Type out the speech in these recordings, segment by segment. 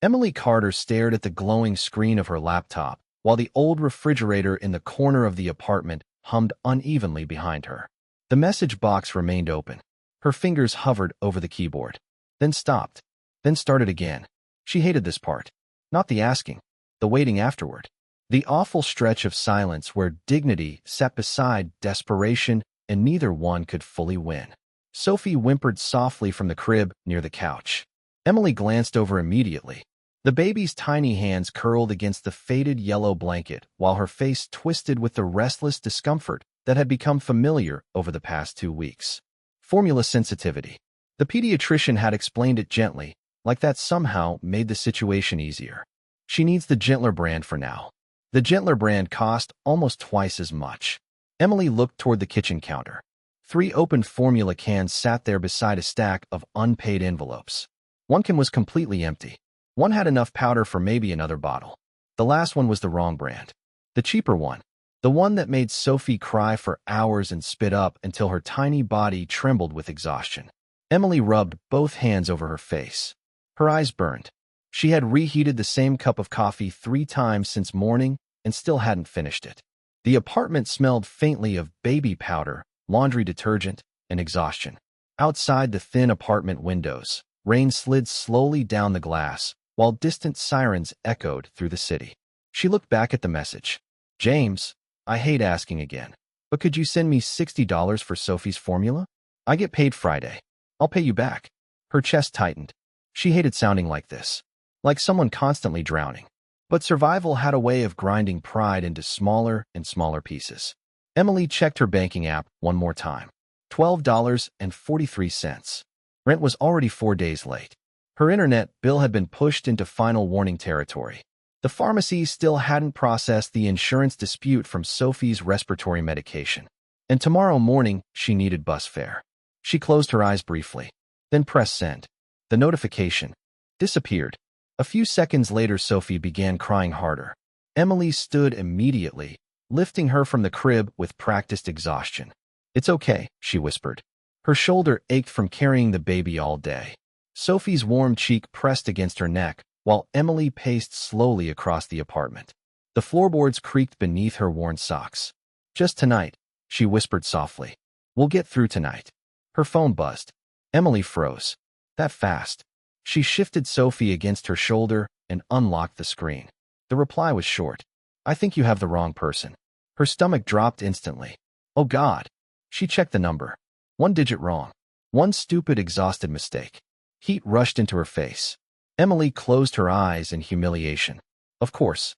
Emily Carter stared at the glowing screen of her laptop, while the old refrigerator in the corner of the apartment hummed unevenly behind her. The message box remained open. Her fingers hovered over the keyboard, then stopped, then started again. She hated this part. Not the asking, the waiting afterward. The awful stretch of silence where dignity sat beside desperation and neither one could fully win. Sophie whimpered softly from the crib near the couch. Emily glanced over immediately. The baby's tiny hands curled against the faded yellow blanket while her face twisted with the restless discomfort that had become familiar over the past 2 weeks. Formula sensitivity. The pediatrician had explained it gently, like that somehow made the situation easier. She needs the gentler brand for now. The gentler brand cost almost twice as much. Emily looked toward the kitchen counter. 3 opened formula cans sat there beside a stack of unpaid envelopes. One can was completely empty. One had enough powder for maybe another bottle. The last one was the wrong brand. The cheaper one. The one that made Sophie cry for hours and spit up until her tiny body trembled with exhaustion. Emily rubbed both hands over her face. Her eyes burned. She had reheated the same cup of coffee 3 times since morning and still hadn't finished it. The apartment smelled faintly of baby powder, laundry detergent, and exhaustion. Outside the thin apartment windows, rain slid slowly down the glass, while distant sirens echoed through the city. She looked back at the message. James, I hate asking again, but could you send me $60 for Sophie's formula? I get paid Friday. I'll pay you back. Her chest tightened. She hated sounding like this, like someone constantly drowning. But survival had a way of grinding pride into smaller and smaller pieces. Emily checked her banking app one more time. $12.43. Rent was already 4 days late. Her internet bill had been pushed into final warning territory. The pharmacy still hadn't processed the insurance dispute from Sophie's respiratory medication. And tomorrow morning, she needed bus fare. She closed her eyes briefly, then pressed send. The notification disappeared. A few seconds later, Sophie began crying harder. Emily stood immediately, lifting her from the crib with practiced exhaustion. It's okay, she whispered. Her shoulder ached from carrying the baby all day. Sophie's warm cheek pressed against her neck, while Emily paced slowly across the apartment. The floorboards creaked beneath her worn socks. Just tonight, she whispered softly. We'll get through tonight. Her phone buzzed. Emily froze. That fast. She shifted Sophie against her shoulder and unlocked the screen. The reply was short. I think you have the wrong person. Her stomach dropped instantly. Oh God. She checked the number. 1 digit wrong. One stupid, exhausted mistake. Heat rushed into her face. Emily closed her eyes in humiliation. Of course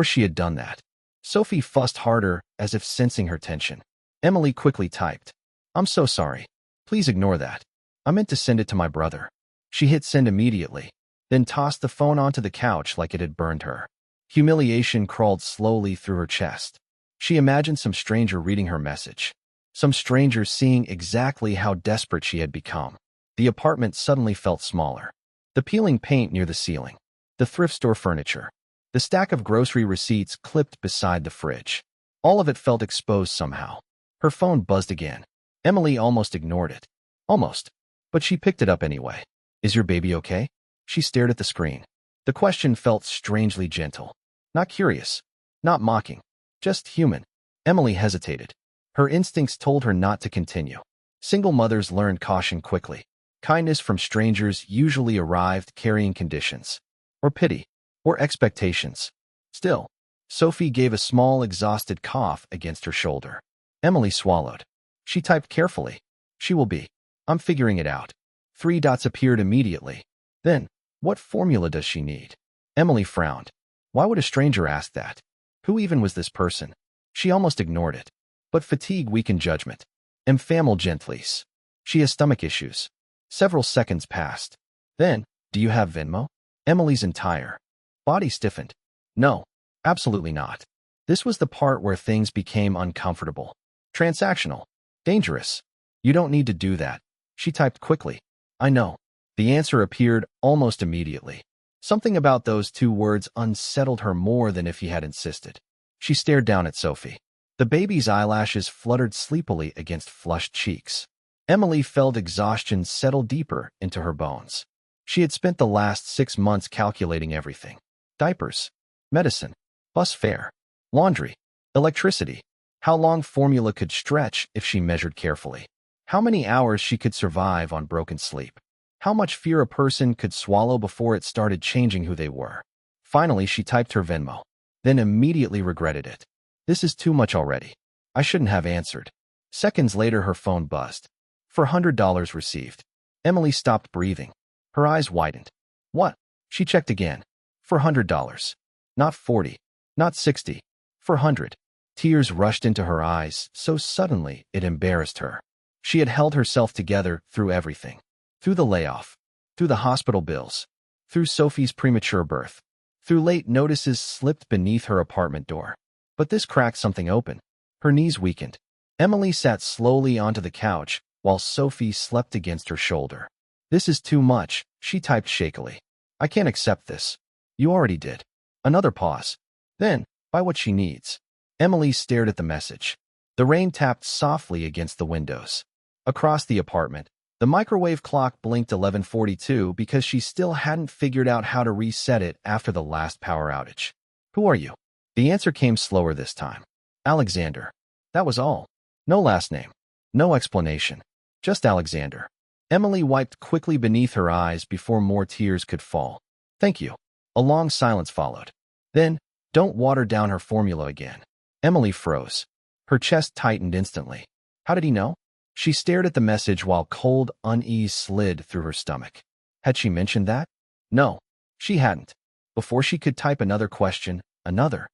she had done that. Sophie fussed harder, as if sensing her tension. Emily quickly typed. I'm so sorry. Please ignore that. I meant to send it to my brother. She hit send immediately, then tossed the phone onto the couch like it had burned her. Humiliation crawled slowly through her chest. She imagined some stranger reading her message. Some stranger seeing exactly how desperate she had become. The apartment suddenly felt smaller. The peeling paint near the ceiling. The thrift store furniture. The stack of grocery receipts clipped beside the fridge. All of it felt exposed somehow. Her phone buzzed again. Emily almost ignored it. Almost. But she picked it up anyway. Is your baby okay? She stared at the screen. The question felt strangely gentle. Not curious. Not mocking. Just human. Emily hesitated. Her instincts told her not to continue. Single mothers learned caution quickly. Kindness from strangers usually arrived carrying conditions. Or pity. Or expectations. Still, Sophie gave a small, exhausted cough against her shoulder. Emily swallowed. She typed carefully. She will be. I'm figuring it out. 3 dots appeared immediately. Then, what formula does she need? Emily frowned. Why would a stranger ask that? Who even was this person? She almost ignored it. But fatigue weakened judgment. Infamil gentlis. She has stomach issues. Several seconds passed. Then, do you have Venmo? Emily's entire body stiffened. No, absolutely not. This was the part where things became uncomfortable. Transactional. Dangerous. You don't need to do that. She typed quickly. I know. The answer appeared almost immediately. Something about those 2 words unsettled her more than if he had insisted. She stared down at Sophie. The baby's eyelashes fluttered sleepily against flushed cheeks. Emily felt exhaustion settle deeper into her bones. She had spent the last 6 months calculating everything. Diapers, medicine, bus fare, laundry, electricity. How long formula could stretch if she measured carefully. How many hours she could survive on broken sleep. How much fear a person could swallow before it started changing who they were. Finally, she typed her Venmo, then immediately regretted it. This is too much already. I shouldn't have answered. Seconds later, her phone buzzed. For $100 received. Emily stopped breathing. Her eyes widened. What? She checked again. For $100. Not 40. Not 60. For 100. Tears rushed into her eyes so suddenly it embarrassed her. She had held herself together through everything. Through the layoff. Through the hospital bills. Through Sophie's premature birth. Through late notices slipped beneath her apartment door. But this cracked something open. Her knees weakened. Emily sat slowly onto the couch while Sophie slept against her shoulder. This is too much, she typed shakily. I can't accept this. You already did. Another pause. Then, buy what she needs. Emily stared at the message. The rain tapped softly against the windows. Across the apartment, the microwave clock blinked 11:42 because she still hadn't figured out how to reset it after the last power outage. Who are you? The answer came slower this time. Alexander. That was all. No last name. No explanation. Just Alexander. Emily wiped quickly beneath her eyes before more tears could fall. Thank you. A long silence followed. Then, don't water down her formula again. Emily froze. Her chest tightened instantly. How did he know? She stared at the message while cold unease slid through her stomach. Had she mentioned that? No, she hadn't. Before she could type another question, another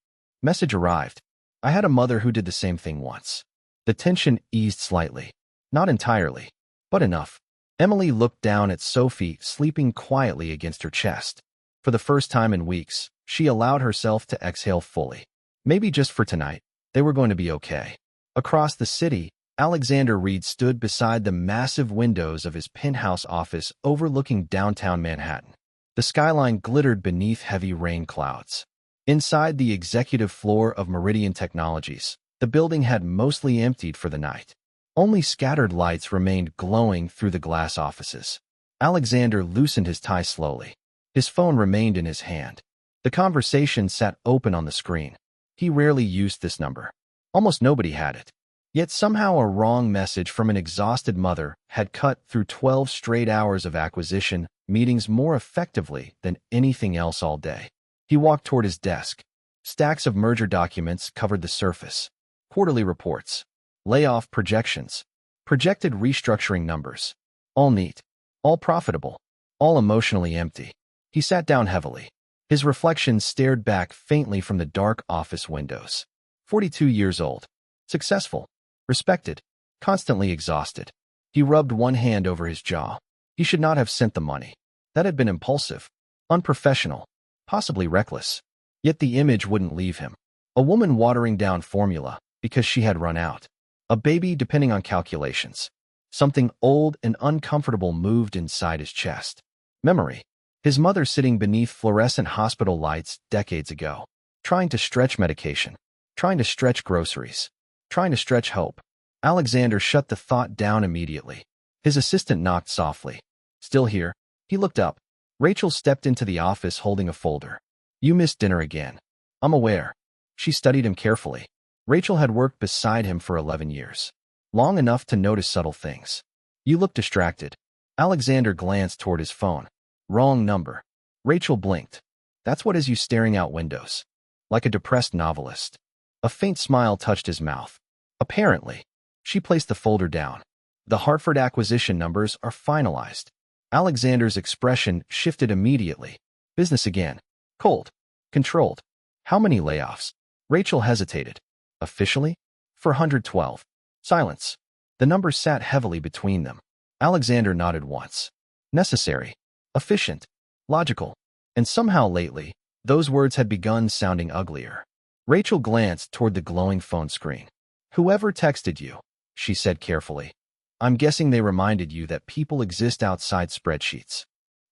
message arrived. I had a mother who did the same thing once. The tension eased slightly. Not entirely, but enough. Emily looked down at Sophie sleeping quietly against her chest. For the first time in weeks, she allowed herself to exhale fully. Maybe just for tonight, they were going to be okay. Across the city, Alexander Reed stood beside the massive windows of his penthouse office overlooking downtown Manhattan. The skyline glittered beneath heavy rain clouds. Inside the executive floor of Meridian Technologies, the building had mostly emptied for the night. Only scattered lights remained glowing through the glass offices. Alexander loosened his tie slowly. His phone remained in his hand. The conversation sat open on the screen. He rarely used this number. Almost nobody had it. Yet somehow a wrong message from an exhausted mother had cut through 12 straight hours of acquisition meetings more effectively than anything else all day. He walked toward his desk. Stacks of merger documents covered the surface. Quarterly reports. Layoff projections. Projected restructuring numbers. All neat. All profitable. All emotionally empty. He sat down heavily. His reflection stared back faintly from the dark office windows. 42 years old. Successful. Respected. Constantly exhausted. He rubbed one hand over his jaw. He should not have sent the money. That had been impulsive. Unprofessional. Possibly reckless. Yet the image wouldn't leave him. A woman watering down formula because she had run out. A baby depending on calculations. Something old and uncomfortable moved inside his chest. Memory. His mother sitting beneath fluorescent hospital lights decades ago. Trying to stretch medication. Trying to stretch groceries. Trying to stretch hope. Alexander shut the thought down immediately. His assistant knocked softly. Still here? He looked up. Rachel stepped into the office holding a folder. You missed dinner again. I'm aware. She studied him carefully. Rachel had worked beside him for 11 years. Long enough to notice subtle things. You look distracted. Alexander glanced toward his phone. Wrong number. Rachel blinked. That's what has you staring out windows. Like a depressed novelist. A faint smile touched his mouth. Apparently. She placed the folder down. The Hartford acquisition numbers are finalized. Alexander's expression shifted immediately. Business again. Cold. Controlled. How many layoffs? Rachel hesitated. Officially? For 112. Silence. The numbers sat heavily between them. Alexander nodded once. Necessary. Efficient. Logical. And somehow lately, those words had begun sounding uglier. Rachel glanced toward the glowing phone screen. Whoever texted you, she said carefully. I'm guessing they reminded you that people exist outside spreadsheets.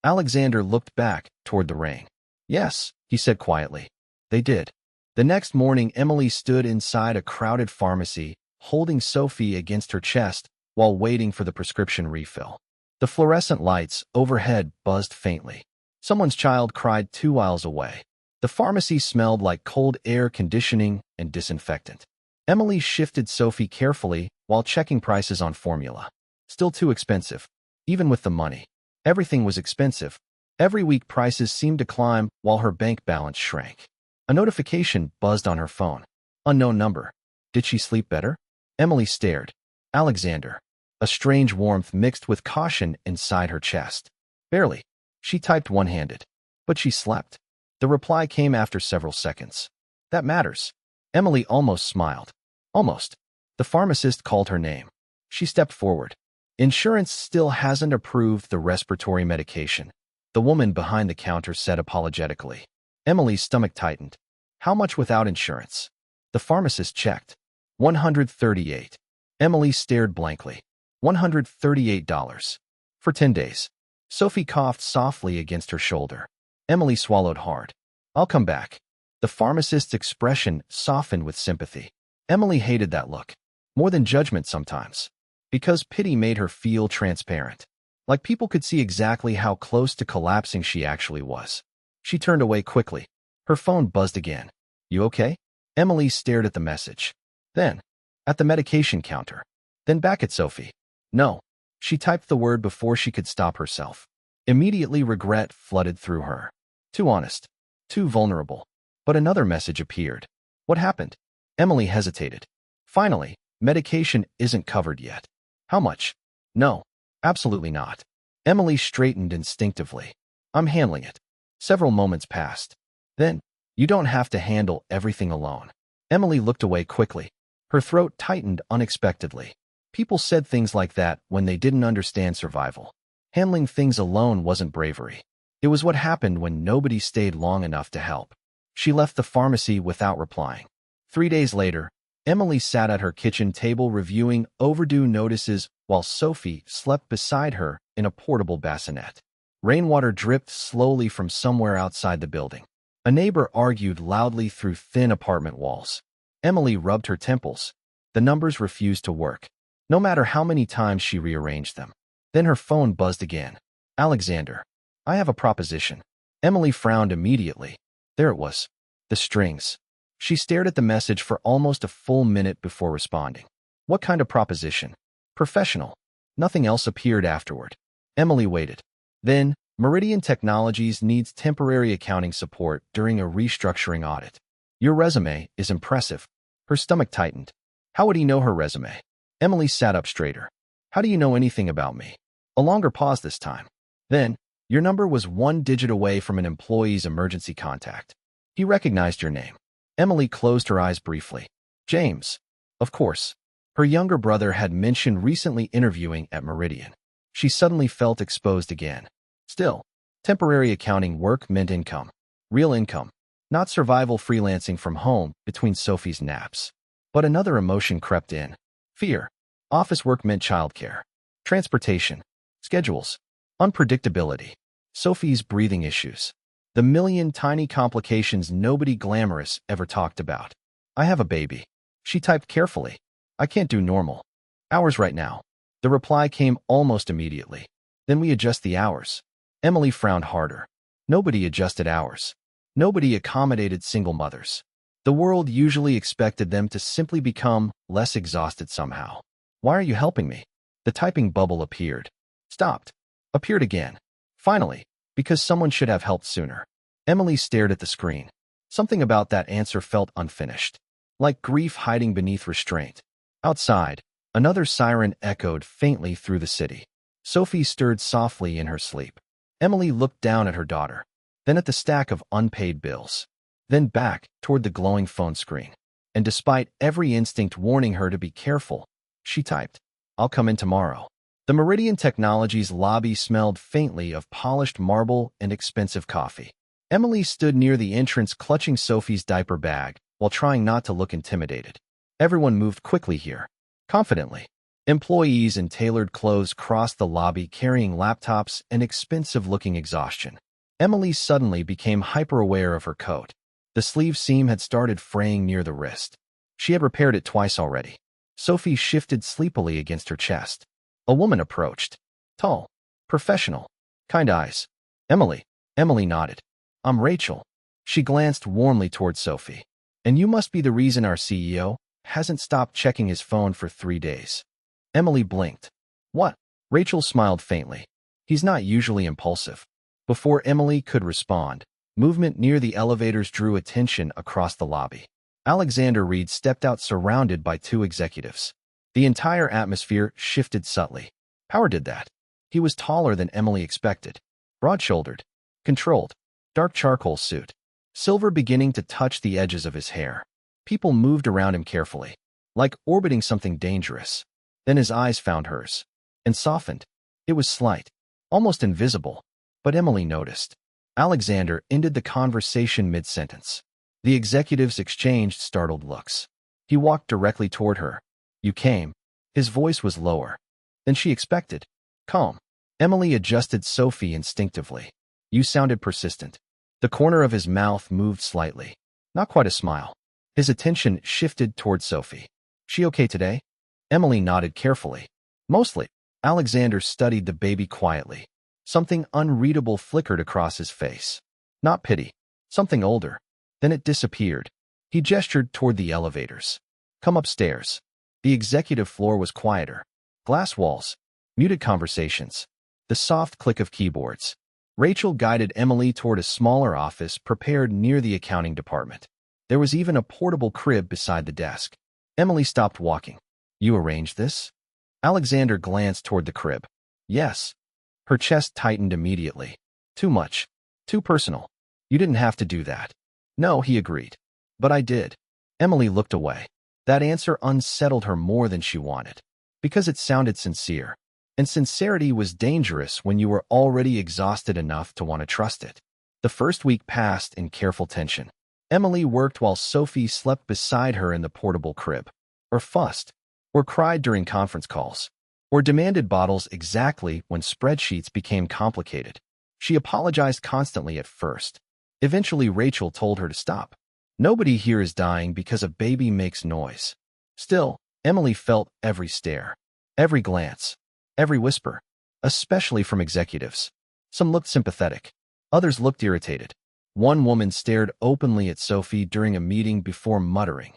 Alexander looked back toward the rain. Yes, he said quietly. They did. The next morning, Emily stood inside a crowded pharmacy, holding Sophie against her chest while waiting for the prescription refill. The fluorescent lights overhead buzzed faintly. Someone's child cried 2 aisles away. The pharmacy smelled like cold air conditioning and disinfectant. Emily shifted Sophie carefully while checking prices on formula. Still too expensive. Even with the money. Everything was expensive. Every week prices seemed to climb while her bank balance shrank. A notification buzzed on her phone. Unknown number. Did she sleep better? Emily stared. Alexander. A strange warmth mixed with caution inside her chest. Barely. She typed one-handed. But she slept. The reply came after several seconds. That matters. Emily almost smiled. Almost. The pharmacist called her name. She stepped forward. Insurance still hasn't approved the respiratory medication. The woman behind the counter said apologetically. Emily's stomach tightened. How much without insurance? The pharmacist checked. $138. Emily stared blankly. $138. For 10 days. Sophie coughed softly against her shoulder. Emily swallowed hard. I'll come back. The pharmacist's expression softened with sympathy. Emily hated that look. More than judgment sometimes. Because pity made her feel transparent. Like people could see exactly how close to collapsing she actually was. She turned away quickly. Her phone buzzed again. You okay? Emily stared at the message. Then, at the medication counter. Then back at Sophie. No. She typed the word before she could stop herself. Immediately regret flooded through her. Too honest. Too vulnerable. But another message appeared. What happened? Emily hesitated. Finally, medication isn't covered yet. How much? No. Absolutely not. Emily straightened instinctively. I'm handling it. Several moments passed. Then, you don't have to handle everything alone. Emily looked away quickly. Her throat tightened unexpectedly. People said things like that when they didn't understand survival. Handling things alone wasn't bravery. It was what happened when nobody stayed long enough to help. She left the pharmacy without replying. 3 days later, Emily sat at her kitchen table reviewing overdue notices while Sophie slept beside her in a portable bassinet. Rainwater dripped slowly from somewhere outside the building. A neighbor argued loudly through thin apartment walls. Emily rubbed her temples. The numbers refused to work, no matter how many times she rearranged them. Then her phone buzzed again. Alexander. I have a proposition. Emily frowned immediately. There it was. The strings. She stared at the message for almost a full minute before responding. What kind of proposition? Professional. Nothing else appeared afterward. Emily waited. Then, Meridian Technologies needs temporary accounting support during a restructuring audit. Your resume is impressive. Her stomach tightened. How would he know her resume? Emily sat up straighter. How do you know anything about me? A longer pause this time. Then, your number was 1 digit away from an employee's emergency contact. He recognized your name. Emily closed her eyes briefly. James. Of course. Her younger brother had mentioned recently interviewing at Meridian. She suddenly felt exposed again. Still, temporary accounting work meant income. Real income. Not survival freelancing from home between Sophie's naps. But another emotion crept in. Fear. Office work meant childcare. Transportation. Schedules. Unpredictability. Sophie's breathing issues. The million tiny complications nobody glamorous ever talked about. I have a baby. She typed carefully. I can't do normal hours right now. The reply came almost immediately. Then we adjust the hours. Emily frowned harder. Nobody adjusted hours. Nobody accommodated single mothers. The world usually expected them to simply become less exhausted somehow. Why are you helping me? The typing bubble appeared. Stopped. Appeared again. Finally, because someone should have helped sooner. Emily stared at the screen. Something about that answer felt unfinished. Like grief hiding beneath restraint. Outside, another siren echoed faintly through the city. Sophie stirred softly in her sleep. Emily looked down at her daughter, then at the stack of unpaid bills, then back toward the glowing phone screen. And despite every instinct warning her to be careful, she typed, I'll come in tomorrow. The Meridian Technologies lobby smelled faintly of polished marble and expensive coffee. Emily stood near the entrance clutching Sophie's diaper bag while trying not to look intimidated. Everyone moved quickly here, confidently. Employees in tailored clothes crossed the lobby carrying laptops and expensive-looking exhaustion. Emily suddenly became hyper-aware of her coat. The sleeve seam had started fraying near the wrist. She had repaired it twice already. Sophie shifted sleepily against her chest. A woman approached. Tall. Professional. Kind eyes. Emily. Emily nodded. I'm Rachel. She glanced warmly toward Sophie. And you must be the reason our CEO hasn't stopped checking his phone for 3 days. Emily blinked. What? Rachel smiled faintly. He's not usually impulsive. Before Emily could respond, movement near the elevators drew attention across the lobby. Alexander Reed stepped out surrounded by 2 executives. The entire atmosphere shifted subtly. Power did that. He was taller than Emily expected. Broad-shouldered. Controlled. Dark charcoal suit. Silver beginning to touch the edges of his hair. People moved around him carefully, like orbiting something dangerous. Then his eyes found hers, and softened. It was slight, almost invisible, but Emily noticed. Alexander ended the conversation mid-sentence. The executives exchanged startled looks. He walked directly toward her. You came. His voice was lower than she expected. Calm. Emily adjusted Sophie instinctively. You sounded persistent. The corner of his mouth moved slightly. Not quite a smile. His attention shifted toward Sophie. She okay today? Emily nodded carefully. Mostly. Alexander studied the baby quietly. Something unreadable flickered across his face. Not pity. Something older. Then it disappeared. He gestured toward the elevators. Come upstairs. The executive floor was quieter. Glass walls. Muted conversations. The soft click of keyboards. Rachel guided Emily toward a smaller office prepared near the accounting department. There was even a portable crib beside the desk. Emily stopped walking. You arranged this? Alexander glanced toward the crib. Yes. Her chest tightened immediately. Too much. Too personal. You didn't have to do that. No, he agreed. But I did. Emily looked away. That answer unsettled her more than she wanted. Because it sounded sincere. And sincerity was dangerous when you were already exhausted enough to want to trust it. The first week passed in careful tension. Emily worked while Sophie slept beside her in the portable crib. Or fussed. Or cried during conference calls. Or demanded bottles exactly when spreadsheets became complicated. She apologized constantly at first. Eventually, Rachel told her to stop. Nobody here is dying because a baby makes noise. Still, Emily felt every stare, every glance, every whisper, especially from executives. Some looked sympathetic. Others looked irritated. One woman stared openly at Sophie during a meeting before muttering,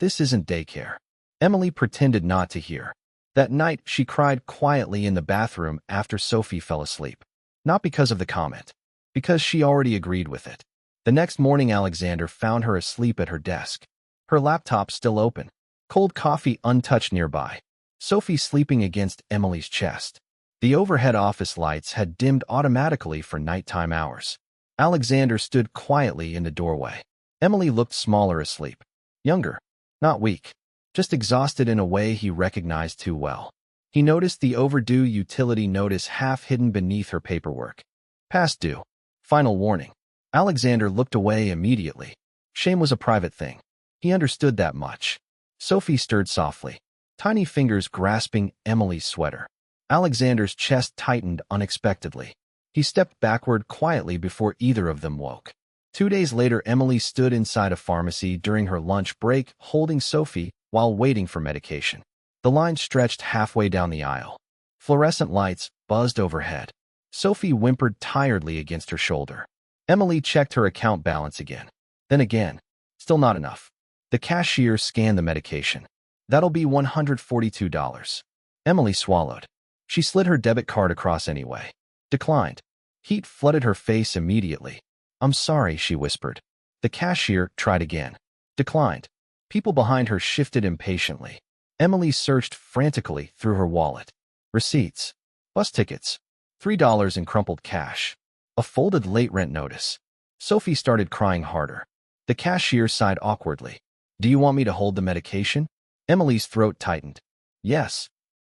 "This isn't daycare." Emily pretended not to hear. That night, she cried quietly in the bathroom after Sophie fell asleep. Not because of the comment, because she already agreed with it. The next morning, Alexander found her asleep at her desk. Her laptop still open. Cold coffee untouched nearby. Sophie sleeping against Emily's chest. The overhead office lights had dimmed automatically for nighttime hours. Alexander stood quietly in the doorway. Emily looked smaller asleep. Younger. Not weak. Just exhausted in a way he recognized too well. He noticed the overdue utility notice half hidden beneath her paperwork. Past due. Final warning. Alexander looked away immediately. Shame was a private thing. He understood that much. Sophie stirred softly, tiny fingers grasping Emily's sweater. Alexander's chest tightened unexpectedly. He stepped backward quietly before either of them woke. 2 days later, Emily stood inside a pharmacy during her lunch break, holding Sophie while waiting for medication. The line stretched halfway down the aisle. Fluorescent lights buzzed overhead. Sophie whimpered tiredly against her shoulder. Emily checked her account balance again. Then again. Still not enough. The cashier scanned the medication. That'll be $142. Emily swallowed. She slid her debit card across anyway. Declined. Heat flooded her face immediately. I'm sorry, she whispered. The cashier tried again. Declined. People behind her shifted impatiently. Emily searched frantically through her wallet. Receipts. Bus tickets. $3 in crumpled cash. A folded late rent notice. Sophie started crying harder. The cashier sighed awkwardly. Do you want me to hold the medication? Emily's throat tightened. Yes.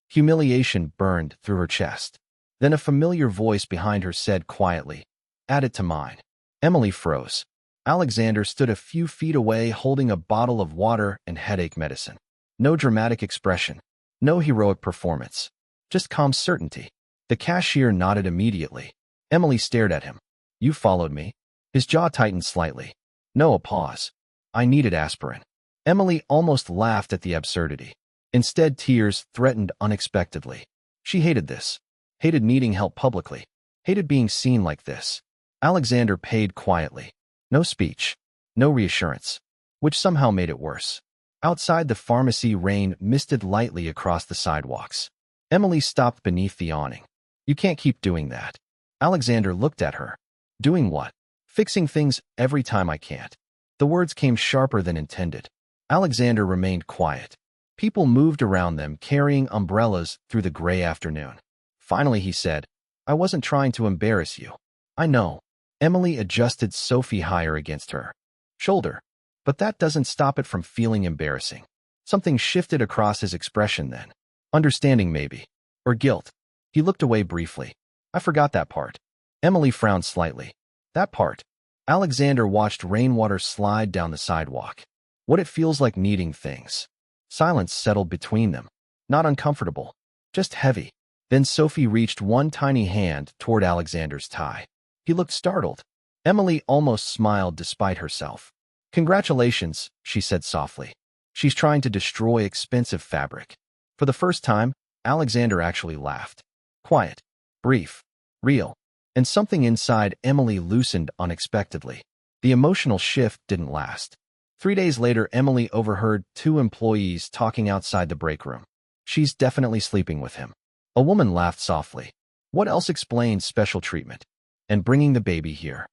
Humiliation burned through her chest. Then a familiar voice behind her said quietly, Add it to mine. Emily froze. Alexander stood a few feet away holding a bottle of water and headache medicine. No dramatic expression. No heroic performance. Just calm certainty. The cashier nodded immediately. Emily stared at him. You followed me. His jaw tightened slightly. No, a pause. I needed aspirin. Emily almost laughed at the absurdity. Instead, tears threatened unexpectedly. She hated this. Hated needing help publicly. Hated being seen like this. Alexander paid quietly. No speech. No reassurance. Which somehow made it worse. Outside the pharmacy, rain misted lightly across the sidewalks. Emily stopped beneath the awning. You can't keep doing that. Alexander looked at her. Doing what? Fixing things every time I can't. The words came sharper than intended. Alexander remained quiet. People moved around them, carrying umbrellas through the gray afternoon. Finally, he said, I wasn't trying to embarrass you. I know. Emily adjusted Sophie higher against her shoulder. But that doesn't stop it from feeling embarrassing. Something shifted across his expression then. Understanding maybe. Or guilt. He looked away briefly. I forgot that part. Emily frowned slightly. That part. Alexander watched rainwater slide down the sidewalk. What it feels like needing things. Silence settled between them. Not uncomfortable. Just heavy. Then Sophie reached one tiny hand toward Alexander's tie. He looked startled. Emily almost smiled despite herself. Congratulations, she said softly. She's trying to destroy expensive fabric. For the first time, Alexander actually laughed. Quiet. Brief. Real. And something inside Emily loosened unexpectedly. The emotional shift didn't last. 3 days later, Emily overheard 2 employees talking outside the break room. She's definitely sleeping with him. A woman laughed softly. What else explains special treatment? And bringing the baby here.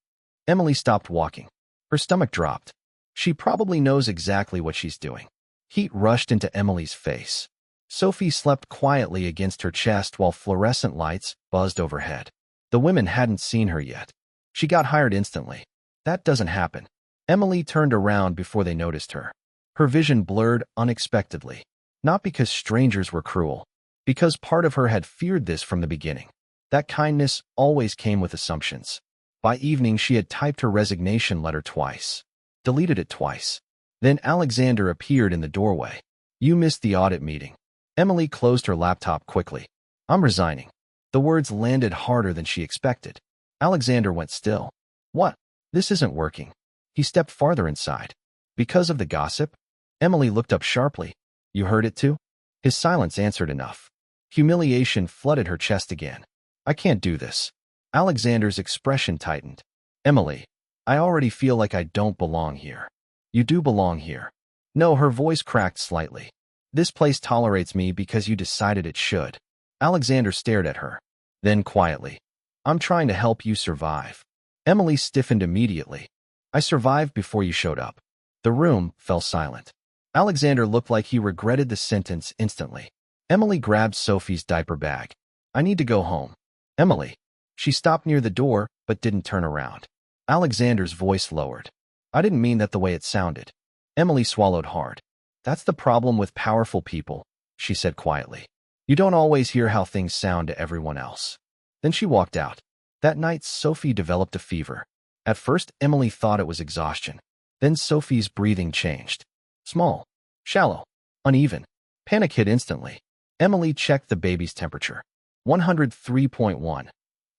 Emily stopped walking. Her stomach dropped. She probably knows exactly what she's doing. Heat rushed into Emily's face. Sophie slept quietly against her chest while fluorescent lights buzzed overhead. The women hadn't seen her yet. She got hired instantly. That doesn't happen. Emily turned around before they noticed her. Her vision blurred unexpectedly. Not because strangers were cruel. Because part of her had feared this from the beginning. That kindness always came with assumptions. By evening, she had typed her resignation letter twice. Deleted it twice. Then Alexander appeared in the doorway. You missed the audit meeting. Emily closed her laptop quickly. I'm resigning. The words landed harder than she expected. Alexander went still. What? This isn't working. He stepped farther inside. Because of the gossip? Emily looked up sharply. You heard it too? His silence answered enough. Humiliation flooded her chest again. I can't do this. Alexander's expression tightened. Emily, I already feel like I don't belong here. You do belong here. No, her voice cracked slightly. This place tolerates me because you decided it should. Alexander stared at her. Then quietly. I'm trying to help you survive. Emily stiffened immediately. I survived before you showed up. The room fell silent. Alexander looked like he regretted the sentence instantly. Emily grabbed Sophie's diaper bag. I need to go home. Emily. She stopped near the door, but didn't turn around. Alexander's voice lowered. I didn't mean that the way it sounded. Emily swallowed hard. That's the problem with powerful people, she said quietly. You don't always hear how things sound to everyone else. Then she walked out. That night, Sophie developed a fever. At first, Emily thought it was exhaustion. Then Sophie's breathing changed. Small, shallow, uneven. Panic hit instantly. Emily checked the baby's temperature. 103.1.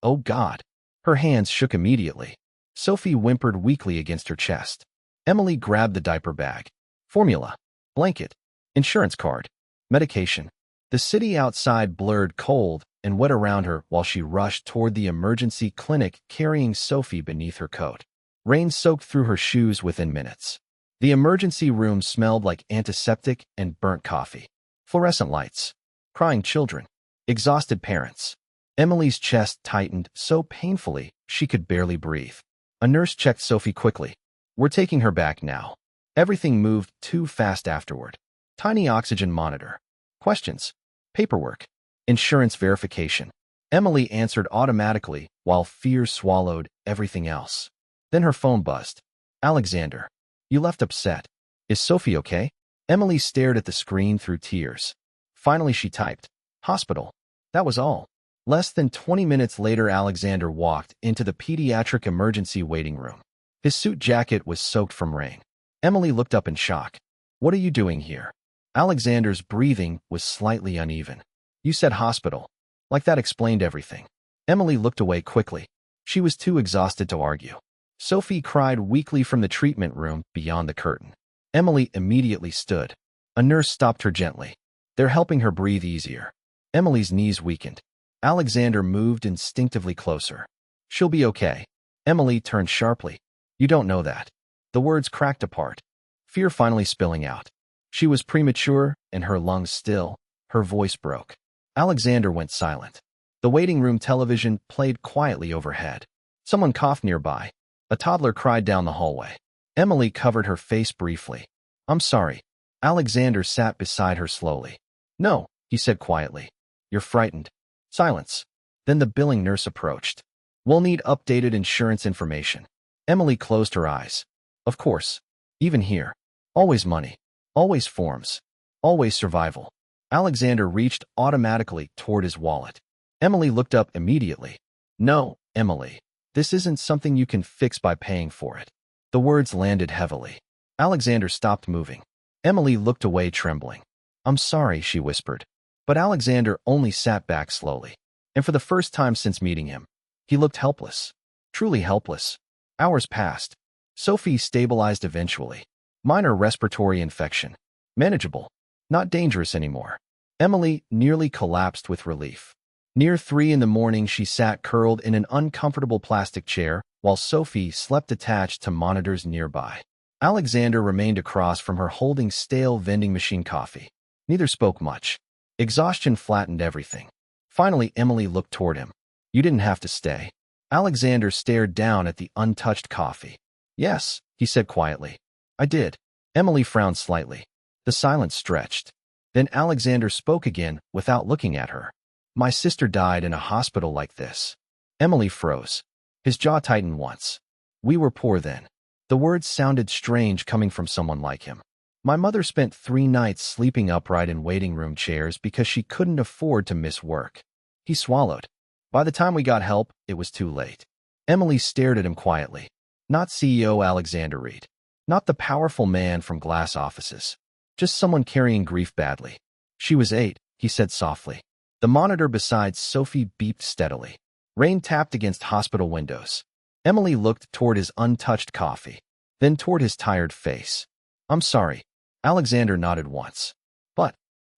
Oh God. Her hands shook immediately. Sophie whimpered weakly against her chest. Emily grabbed the diaper bag. Formula. Blanket. Insurance card. Medication. The city outside blurred cold and wet around her while she rushed toward the emergency clinic carrying Sophie beneath her coat. Rain soaked through her shoes within minutes. The emergency room smelled like antiseptic and burnt coffee. Fluorescent lights. Crying children. Exhausted parents. Emily's chest tightened so painfully she could barely breathe. A nurse checked Sophie quickly. We're taking her back now. Everything moved too fast afterward. Tiny oxygen monitor. Questions. Paperwork. Insurance verification. Emily answered automatically while fear swallowed everything else. Then her phone buzzed. Alexander. You left upset. Is Sophie okay? Emily stared at the screen through tears. Finally she typed. Hospital. That was all. Less than 20 minutes later, Alexander walked into the pediatric emergency waiting room. His suit jacket was soaked from rain. Emily looked up in shock. What are you doing here? Alexander's breathing was slightly uneven. You said hospital. Like that explained everything. Emily looked away quickly. She was too exhausted to argue. Sophie cried weakly from the treatment room beyond the curtain. Emily immediately stood. A nurse stopped her gently. They're helping her breathe easier. Emily's knees weakened. Alexander moved instinctively closer. She'll be okay. Emily turned sharply. You don't know that. The words cracked apart, fear finally spilling out. She was premature, and her lungs still. Her voice broke. Alexander went silent. The waiting room television played quietly overhead. Someone coughed nearby. A toddler cried down the hallway. Emily covered her face briefly. I'm sorry. Alexander sat beside her slowly. No, he said quietly. You're frightened. Silence. Then the billing nurse approached. We'll need updated insurance information. Emily closed her eyes. Of course. Even here. Always money. Always forms. Always survival. Alexander reached automatically toward his wallet. Emily looked up immediately. No, Emily. This isn't something you can fix by paying for it. The words landed heavily. Alexander stopped moving. Emily looked away trembling. I'm sorry, she whispered. But Alexander only sat back slowly. And for the first time since meeting him, he looked helpless. Truly helpless. Hours passed. Sophie stabilized eventually. Minor respiratory infection. Manageable. Not dangerous anymore. Emily nearly collapsed with relief. Near 3 in the morning, she sat curled in an uncomfortable plastic chair, while Sophie slept attached to monitors nearby. Alexander remained across from her holding stale vending machine coffee. Neither spoke much. Exhaustion flattened everything. Finally, Emily looked toward him. You didn't have to stay. Alexander stared down at the untouched coffee. Yes, he said quietly. I did. Emily frowned slightly. The silence stretched. Then Alexander spoke again without looking at her. My sister died in a hospital like this. Emily froze. His jaw tightened once. We were poor then. The words sounded strange coming from someone like him. My mother spent 3 nights sleeping upright in waiting room chairs because she couldn't afford to miss work. He swallowed. By the time we got help, it was too late. Emily stared at him quietly. Not CEO Alexander Reed. Not the powerful man from glass offices. Just someone carrying grief badly. She was 8, he said softly. The monitor beside Sophie beeped steadily. Rain tapped against hospital windows. Emily looked toward his untouched coffee, then toward his tired face. I'm sorry. Alexander nodded once. But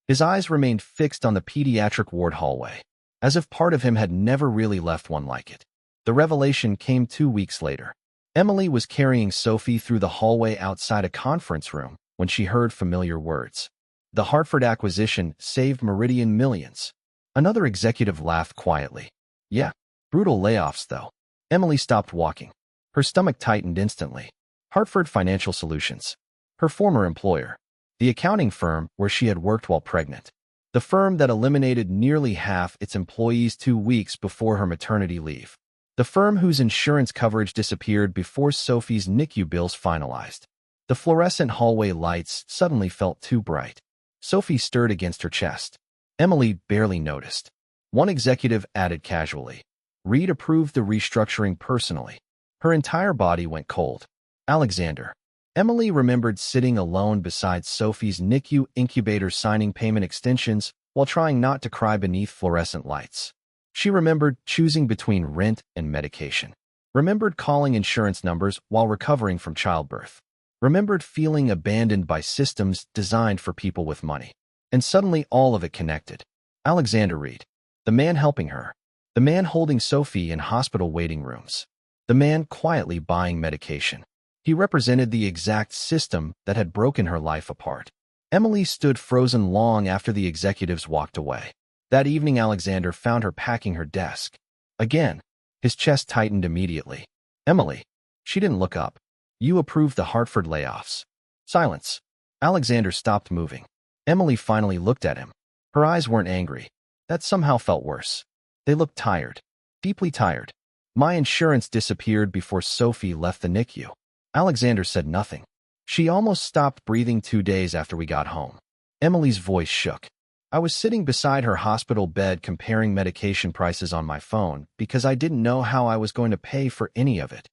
his eyes remained fixed on the pediatric ward hallway, as if part of him had never really left one like it. The revelation came 2 weeks later. Emily was carrying Sophie through the hallway outside a conference room when she heard familiar words. The Hartford acquisition saved Meridian millions. Another executive laughed quietly. Yeah, brutal layoffs, though. Emily stopped walking. Her stomach tightened instantly. Hartford Financial Solutions. Her former employer. The accounting firm where she had worked while pregnant. The firm that eliminated nearly half its employees 2 weeks before her maternity leave. The firm whose insurance coverage disappeared before Sophie's NICU bills finalized. The fluorescent hallway lights suddenly felt too bright. Sophie stirred against her chest. Emily barely noticed. One executive added casually. Reed approved the restructuring personally. Her entire body went cold. Alexander. Emily remembered sitting alone beside Sophie's NICU incubator signing payment extensions while trying not to cry beneath fluorescent lights. She remembered choosing between rent and medication. Remembered calling insurance numbers while recovering from childbirth. Remembered feeling abandoned by systems designed for people with money. And suddenly all of it connected. Alexander Reed. The man helping her. The man holding Sophie in hospital waiting rooms. The man quietly buying medication. He represented the exact system that had broken her life apart. Emily stood frozen long after the executives walked away. That evening, Alexander found her packing her desk. Again, his chest tightened immediately. Emily. She didn't look up. You approved the Hartford layoffs. Silence. Alexander stopped moving. Emily finally looked at him. Her eyes weren't angry. That somehow felt worse. They looked tired. Deeply tired. My insurance disappeared before Sophie left the NICU. Alexander said nothing. She almost stopped breathing 2 days after we got home. Emily's voice shook. I was sitting beside her hospital bed comparing medication prices on my phone because I didn't know how I was going to pay for any of it.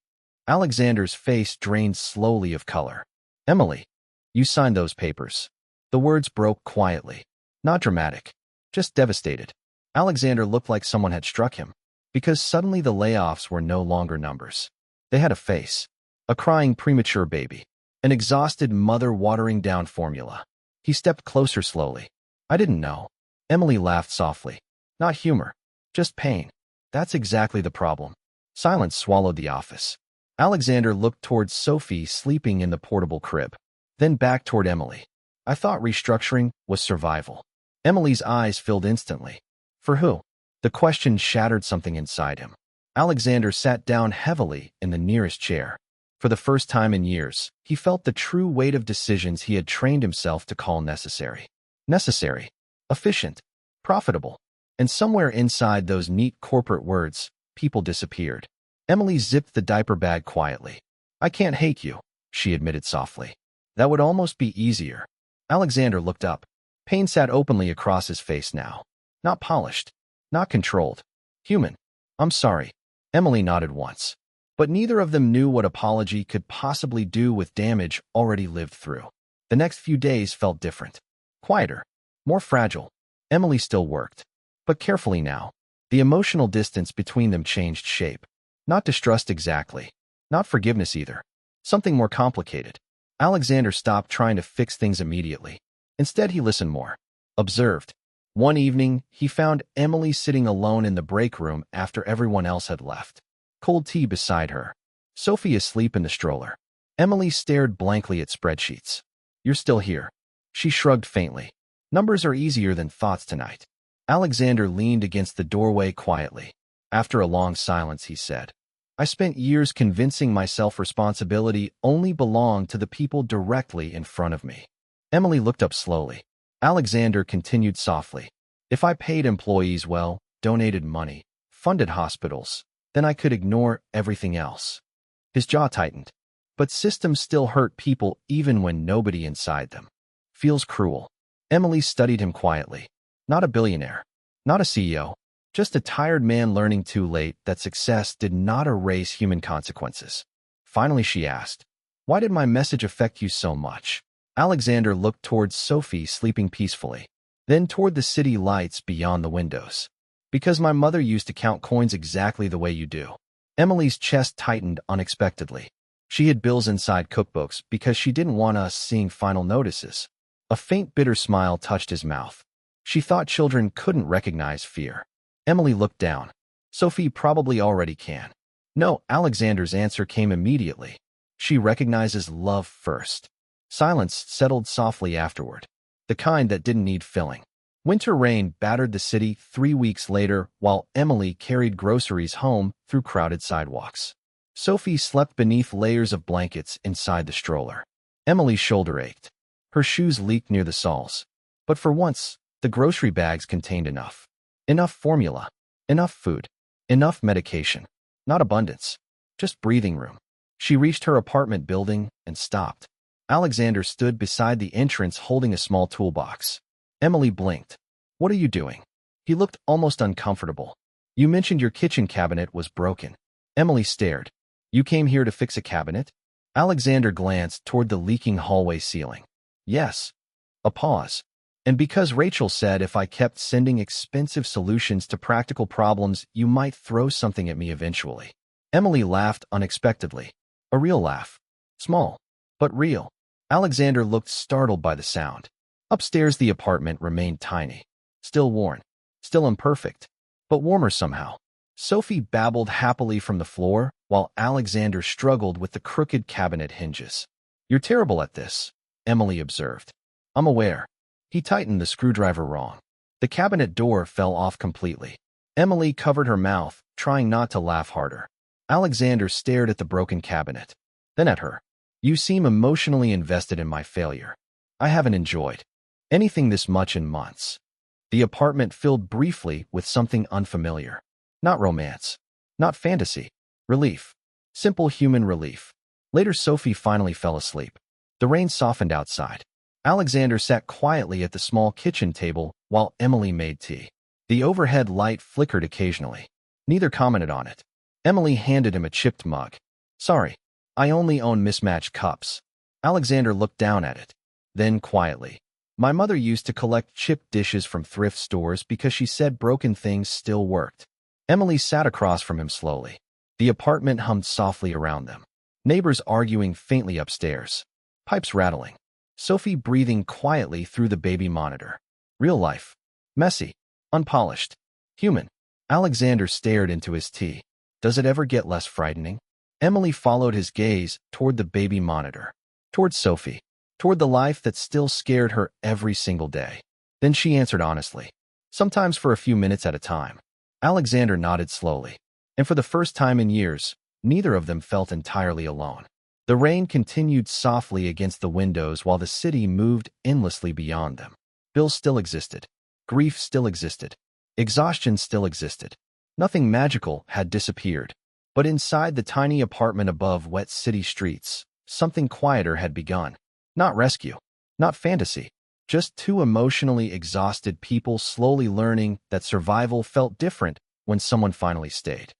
Alexander's face drained slowly of color. Emily, you signed those papers. The words broke quietly. Not dramatic. Just devastated. Alexander looked like someone had struck him. Because suddenly the layoffs were no longer numbers. They had a face. A crying premature baby. An exhausted mother watering down formula. He stepped closer slowly. I didn't know. Emily laughed softly. Not humor. Just pain. That's exactly the problem. Silence swallowed the office. Alexander looked towards Sophie sleeping in the portable crib, then back toward Emily. I thought restructuring was survival. Emily's eyes filled instantly. For who? The question shattered something inside him. Alexander sat down heavily in the nearest chair. For the first time in years, he felt the true weight of decisions he had trained himself to call necessary. Necessary, efficient, profitable. And somewhere inside those neat corporate words, people disappeared. Emily zipped the diaper bag quietly. I can't hate you, she admitted softly. That would almost be easier. Alexander looked up. Pain sat openly across his face now. Not polished, not controlled. Human. I'm sorry. Emily nodded once. But neither of them knew what apology could possibly do with damage already lived through. The next few days felt different. Quieter. More fragile. Emily still worked. But carefully now. The emotional distance between them changed shape. Not distrust exactly. Not forgiveness either. Something more complicated. Alexander stopped trying to fix things immediately. Instead, he listened more. Observed. One evening, he found Emily sitting alone in the break room after everyone else had left. Cold tea beside her. Sophie asleep in the stroller. Emily stared blankly at spreadsheets. You're still here. She shrugged faintly. Numbers are easier than thoughts tonight. Alexander leaned against the doorway quietly. After a long silence, he said, I spent years convincing myself responsibility only belonged to the people directly in front of me. Emily looked up slowly. Alexander continued softly. If I paid employees well, donated money, funded hospitals, then I could ignore everything else. His jaw tightened. But systems still hurt people even when nobody inside them. Feels cruel. Emily studied him quietly. Not a billionaire. Not a CEO. Just a tired man learning too late that success did not erase human consequences. Finally, she asked, Why did my message affect you so much? Alexander looked towards Sophie sleeping peacefully, then toward the city lights beyond the windows. Because my mother used to count coins exactly the way you do. Emily's chest tightened unexpectedly. She hid bills inside cookbooks because she didn't want us seeing final notices. A faint bitter smile touched his mouth. She thought children couldn't recognize fear. Emily looked down. Sophie probably already can. No, Alexander's answer came immediately. She recognizes love first. Silence settled softly afterward. The kind that didn't need filling. Winter rain battered the city 3 weeks later while Emily carried groceries home through crowded sidewalks. Sophie slept beneath layers of blankets inside the stroller. Emily's shoulder ached. Her shoes leaked near the soles. But for once, the grocery bags contained enough. Enough formula. Enough food. Enough medication. Not abundance. Just breathing room. She reached her apartment building and stopped. Alexander stood beside the entrance holding a small toolbox. Emily blinked. What are you doing? He looked almost uncomfortable. You mentioned your kitchen cabinet was broken. Emily stared. You came here to fix a cabinet? Alexander glanced toward the leaking hallway ceiling. Yes. A pause. And because Rachel said if I kept sending expensive solutions to practical problems, you might throw something at me eventually. Emily laughed unexpectedly. A real laugh. Small, but real. Alexander looked startled by the sound. Upstairs, the apartment remained tiny. Still worn. Still imperfect. But warmer somehow. Sophie babbled happily from the floor, while Alexander struggled with the crooked cabinet hinges. You're terrible at this, Emily observed. I'm aware. He tightened the screwdriver wrong. The cabinet door fell off completely. Emily covered her mouth, trying not to laugh harder. Alexander stared at the broken cabinet. Then at her. You seem emotionally invested in my failure. I haven't enjoyed anything this much in months. The apartment filled briefly with something unfamiliar. Not romance. Not fantasy. Relief. Simple human relief. Later, Sophie finally fell asleep. The rain softened outside. Alexander sat quietly at the small kitchen table while Emily made tea. The overhead light flickered occasionally. Neither commented on it. Emily handed him a chipped mug. Sorry, I only own mismatched cups. Alexander looked down at it. Then quietly. My mother used to collect chipped dishes from thrift stores because she said broken things still worked. Emily sat across from him slowly. The apartment hummed softly around them. Neighbors arguing faintly upstairs. Pipes rattling. Sophie breathing quietly through the baby monitor. Real life. Messy. Unpolished. Human. Alexander stared into his tea. Does it ever get less frightening? Emily followed his gaze toward the baby monitor, toward Sophie, toward the life that still scared her every single day. Then she answered honestly, sometimes for a few minutes at a time. Alexander nodded slowly, and for the first time in years, neither of them felt entirely alone. The rain continued softly against the windows while the city moved endlessly beyond them. Bills still existed. Grief still existed. Exhaustion still existed. Nothing magical had disappeared. But inside the tiny apartment above wet city streets, something quieter had begun. Not rescue, not fantasy, just two emotionally exhausted people slowly learning that survival felt different when someone finally stayed.